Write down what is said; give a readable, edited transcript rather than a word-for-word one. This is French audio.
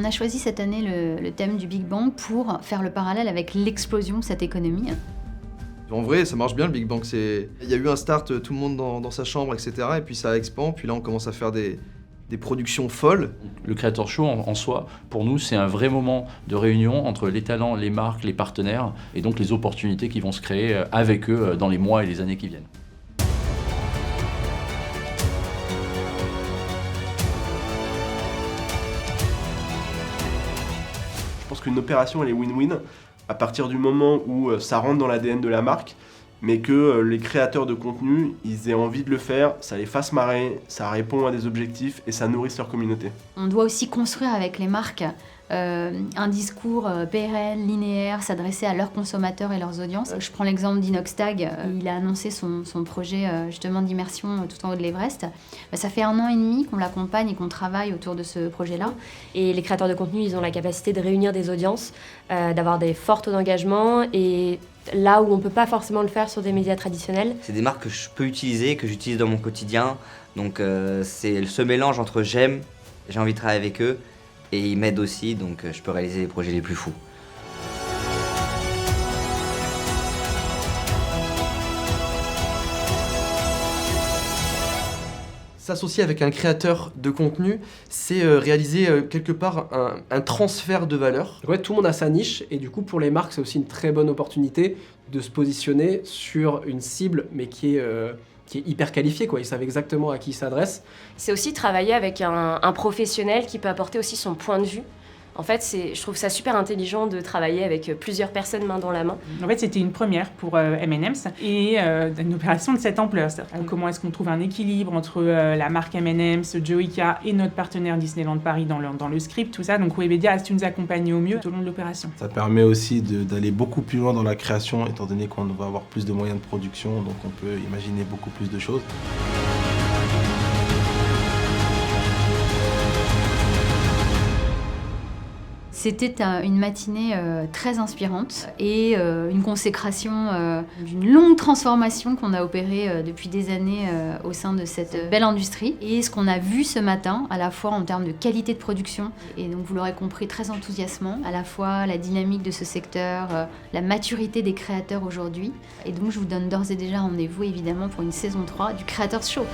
On a choisi cette année le thème du Big Bang pour faire le parallèle avec l'explosion de cette économie. En vrai, ça marche bien le Big Bang. Il y a eu un start, tout le monde dans sa chambre, etc. Et puis ça expand, puis là on commence à faire des productions folles. Le Creator Show en soi, pour nous, c'est un vrai moment de réunion entre les talents, les marques, les partenaires, et donc les opportunités qui vont se créer avec eux dans les mois et les années qui viennent. Je pense qu'une opération, elle est win-win à partir du moment où ça rentre dans l'ADN de la marque, mais que les créateurs de contenu, ils aient envie de le faire, ça les fasse marrer, ça répond à des objectifs et ça nourrisse leur communauté. On doit aussi construire avec les marques un discours pérenne, linéaire, s'adresser à leurs consommateurs et leurs audiences. Je prends l'exemple d'Inoxtag, il a annoncé son projet justement d'immersion tout en haut de l'Everest. Ça fait 1 an et demi qu'on l'accompagne et qu'on travaille autour de ce projet-là. Et les créateurs de contenu, ils ont la capacité de réunir des audiences, d'avoir des forts taux d'engagement et là où on ne peut pas forcément le faire sur des médias traditionnels. C'est des marques que je peux utiliser, que j'utilise dans mon quotidien. Donc c'est ce mélange entre j'ai envie de travailler avec eux, et ils m'aident aussi, donc je peux réaliser les projets les plus fous. S'associer avec un créateur de contenu, c'est réaliser quelque part un transfert de valeur. Ouais, tout le monde a sa niche et du coup pour les marques c'est aussi une très bonne opportunité de se positionner sur une cible mais qui est hyper qualifiée, quoi. Ils savent exactement à qui ils s'adressent. C'est aussi travailler avec un professionnel qui peut apporter aussi son point de vue. En fait, je trouve ça super intelligent de travailler avec plusieurs personnes main dans la main. En fait, c'était une première pour M&M's et une opération de cette ampleur. Comment est-ce qu'on trouve un équilibre entre la marque M&M's, Joica et notre partenaire Disneyland Paris dans le script, tout ça. Donc Webedia a su nous accompagner au mieux tout au long de l'opération. Ça permet aussi d'aller beaucoup plus loin dans la création, étant donné qu'on va avoir plus de moyens de production, donc on peut imaginer beaucoup plus de choses. C'était une matinée très inspirante et une consécration d'une longue transformation qu'on a opérée depuis des années au sein de cette belle industrie. Et ce qu'on a vu ce matin, à la fois en termes de qualité de production, et donc vous l'aurez compris, très enthousiasmant, à la fois la dynamique de ce secteur, la maturité des créateurs aujourd'hui. Et donc je vous donne d'ores et déjà rendez-vous évidemment pour une saison 3 du Creators Show.